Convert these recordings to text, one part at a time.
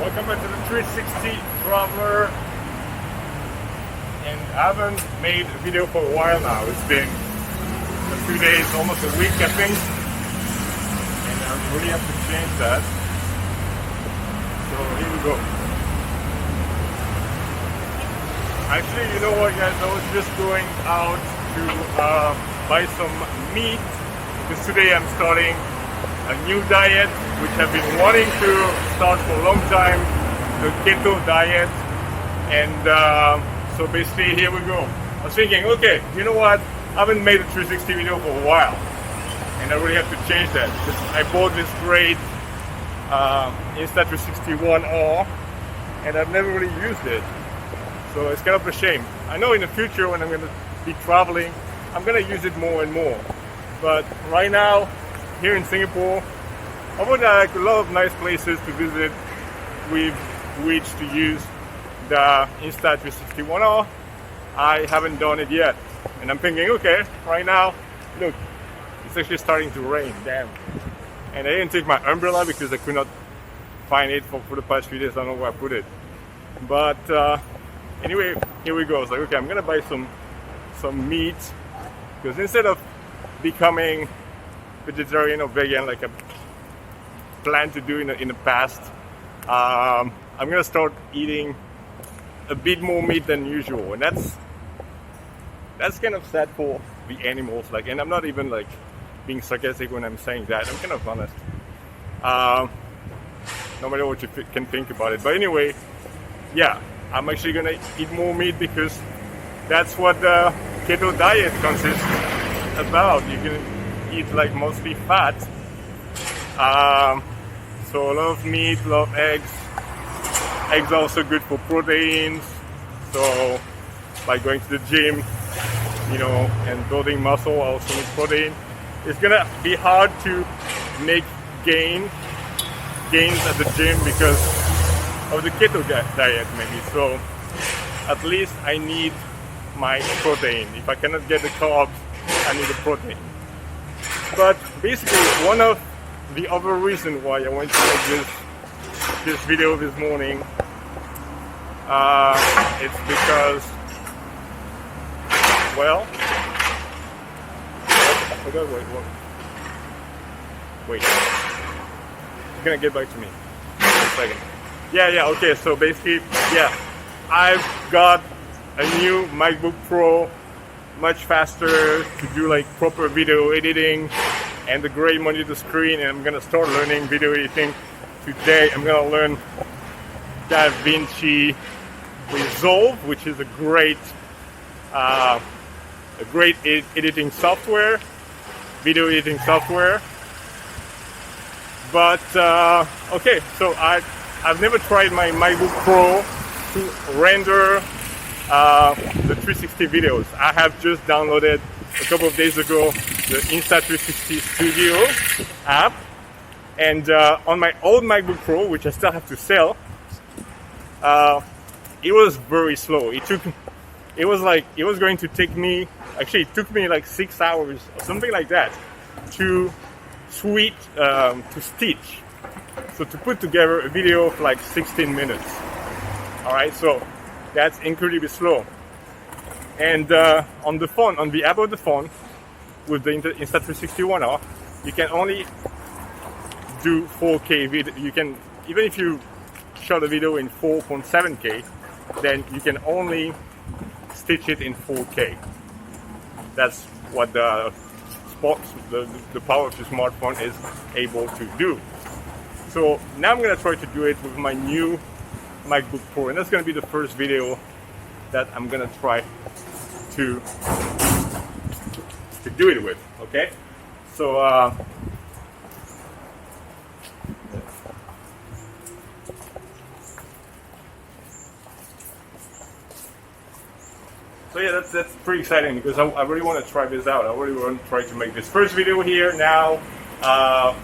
welcome back to the 360 Traveler. And I haven't made a video for a while now. It's been a few days, almost a week I think. And I really have to change that. So here we go. Actually, you know what guys, I was just going out to buy some meat. Because today I'm starting a new diet, which I've been wanting to start for a long time, the keto diet. And so basically here we go. I was thinking, okay, you know what, I haven't made a 360 video for a while, and I really have to change that, because I bought this great Insta360 1R, and I've never really used it, so it's kind of a shame. I know in the future when I'm going to be traveling, I'm going to use it more and more, but right now here in Singapore, I would like a lot of nice places to visit with which to use the Insta360 1R. I haven't done it yet, and I'm thinking, okay, right now, look, it's actually starting to rain, damn. And I didn't take my umbrella because I could not find it for the past few days. I don't know where I put it. But anyway, here we go. I was like, okay, I'm gonna buy some meat, because instead of becoming vegetarian or vegan like I planned to do in the past, I'm gonna start eating a bit more meat than usual, and that's kind of sad for the animals. Like, and I'm not even like being sarcastic when I'm saying that. I'm kind of honest. No matter what you can think about it, but anyway, yeah, I'm actually gonna eat more meat because that's what the keto diet consists about. You're gonna eat like mostly fat, so a lot of meat, a lot of eggs. Eggs are also good for proteins, so by going to the gym, you know, and building muscle, I also need protein. It's gonna be hard to make gains at the gym because of the keto diet maybe, so at least I need my protein. If I cannot get the carbs, I need the protein. But basically, one of the other reasons why I wanted to make this video this morning, it's because, well, I forgot, wait, it's gonna get back to me in a second. Yeah, okay, so basically, yeah, I've got a new Macbook Pro, much faster to do like proper video editing, and a great monitor screen, and I'm gonna start learning video editing today. I'm gonna learn DaVinci Resolve, which is a great editing software, video editing software. But okay, so I've never tried my MacBook Pro to render the 360 videos. I have just downloaded a couple of days ago the Insta360 Studio app, and on my old MacBook Pro, which I still have to sell, it was very slow. It was going to take me, actually it took me like 6 hours or something like that to stitch. So to put together a video of like 16 minutes. Alright, so that's incredibly slow. And on the phone, on the app of the phone, with the Insta360 1R, you can only do 4K video. You can, even if you shot a video in 4.7K, then you can only stitch it in 4K. That's what the power of your smartphone is able to do. So now I'm gonna try to do it with my new MacBook Pro, and that's gonna be the first video that I'm gonna try to do it with. Okay, so yeah, that's pretty exciting, because I really want to try this out. I really want to try to make this first video here now,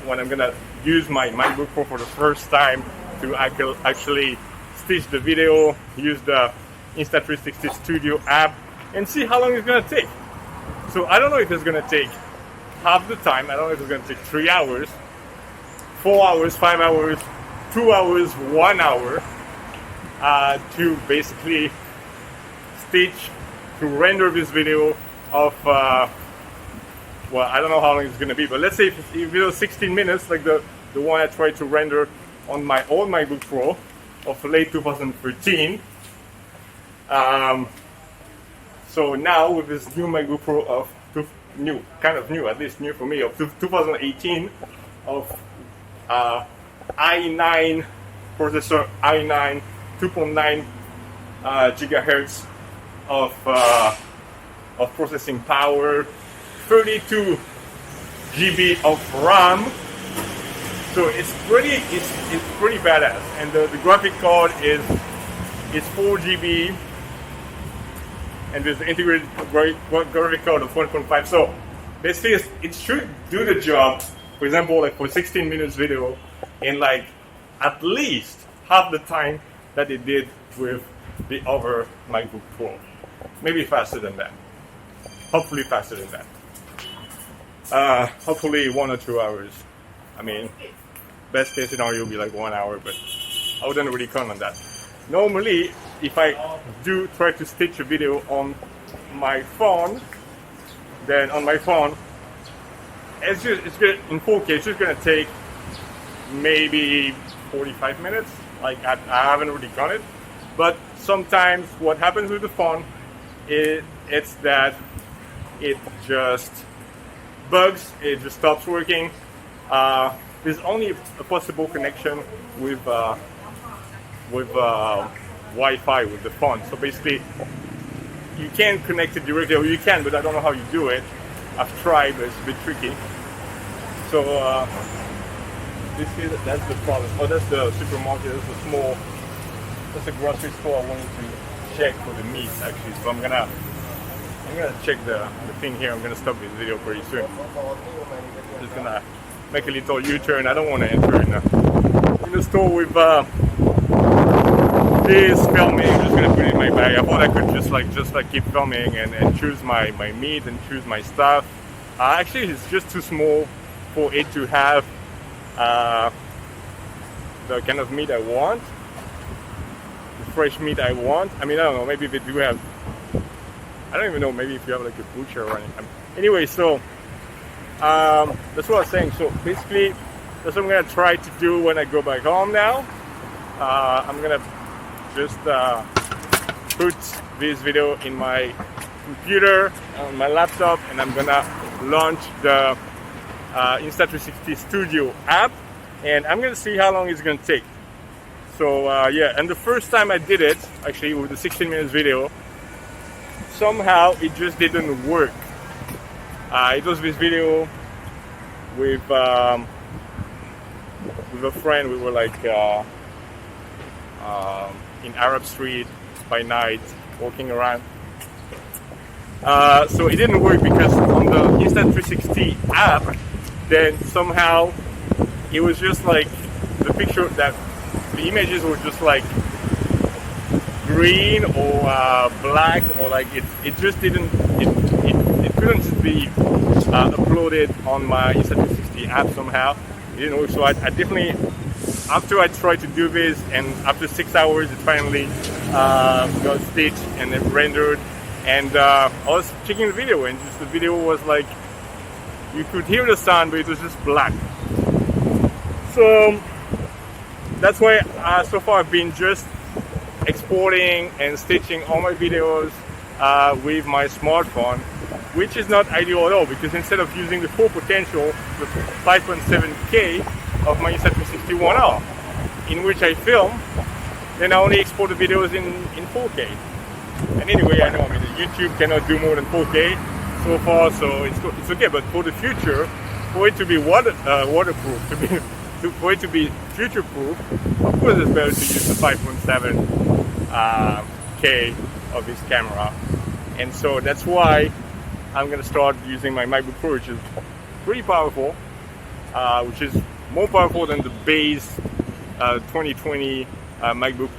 when I'm gonna use my MacBook Pro for the first time to actually stitch the video, use the Insta360 Studio app, and see how long it's gonna take. So I don't know if it's gonna take half the time. I don't know if it's gonna take 3 hours, 4 hours, 5 hours, 2 hours, 1 hour to basically stitch, to render this video of well, I don't know how long it's gonna be, but let's say if it's a video 16 minutes, like the one I tried to render on my old MacBook Pro of late 2013. So now with this new MacBook Pro of kind of new, at least new for me, of 2018, of i9 processor, i9 2.9 gigahertz of processing power, 32 GB of RAM. So it's pretty badass, and the graphic card is 4 GB, and there's the integrated graphic card of 1.5. So basically, it should do the job. For example, like for 16 minutes video, in like at least half the time that it did with the other MacBook Pro. Maybe faster than that. Hopefully faster than that. Hopefully 1 or 2 hours. I mean, best case scenario will be like 1 hour, but I wouldn't really count on that. Normally, if I do try to stitch a video on my phone, then on my phone, it's good in 4K. It's just gonna take maybe 45 minutes. Like I haven't really done it, but sometimes what happens with the phone it's that it just bugs. It just stops working. There's only a possible connection with Wi-Fi with the phone. So basically, you can connect it directly, or you can, but I don't know how you do it. I've tried, but it's a bit tricky. So that's the problem. Oh, that's the supermarket. That's a grocery store. I wanted to check for the meats actually. So I'm gonna check the thing here. I'm gonna stop this video pretty soon. Just gonna make a little U-turn. I don't want to enter in the store with this filming. I'm just gonna put it in my bag. I thought I could just keep filming and choose my meat and choose my stuff. Actually, it's just too small for it to have the kind of meat I want, the fresh meat I want. I mean, I don't know. Maybe they do have. I don't even know. Maybe if you have like a butcher or anything. Anyway, so that's what I was saying. So basically, that's what I'm gonna try to do when I go back home now. I'm gonna just put this video in my computer, on my laptop, and I'm gonna launch the Insta360 Studio app, and I'm gonna see how long it's gonna take. So yeah, and the first time I did it, actually with the 16 minutes video, somehow it just didn't work. It was this video with a friend. We were like in Arab Street by night, walking around. So it didn't work because on the Insta360 app, then somehow it was just like the picture that the images were just like green or black, or like it just didn't it couldn't be uploaded on my Insta360 app somehow. It didn't work. So I definitely, after I tried to do this, and after 6 hours, it finally got stitched and it rendered. And I was checking the video, and just the video was like, you could hear the sound, but it was just black. So that's why so far I've been just exporting and stitching all my videos with my smartphone, which is not ideal at all, because instead of using the full potential, the 5.7K of my Insta360 One R, in which I film, then I only export the videos in 4K. And anyway, I know, I mean, YouTube cannot do more than 4K so far, so it's okay. But for the future, for it to be waterproof, for it to be future-proof, of course it's better to use the 5.7K of this camera. And so that's why I'm going to start using my MacBook Pro, which is pretty powerful, which is more powerful than the base 2020 MacBook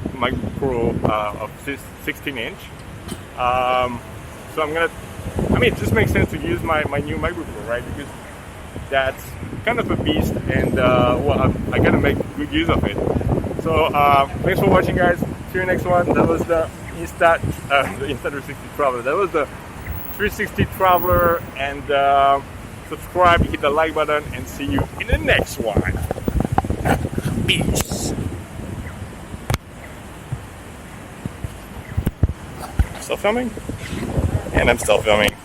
Pro of 16-inch. So I'm gonna, I mean, it just makes sense to use my new MacBook Pro, right? Because that's kind of a beast, and well, I gotta make good use of it. So thanks for watching, guys. See you next one. That was the Insta360 Traveler. That was the 360 Traveler, and subscribe, hit the like button, and see you in the next one. Peace. Still filming? And I'm still filming.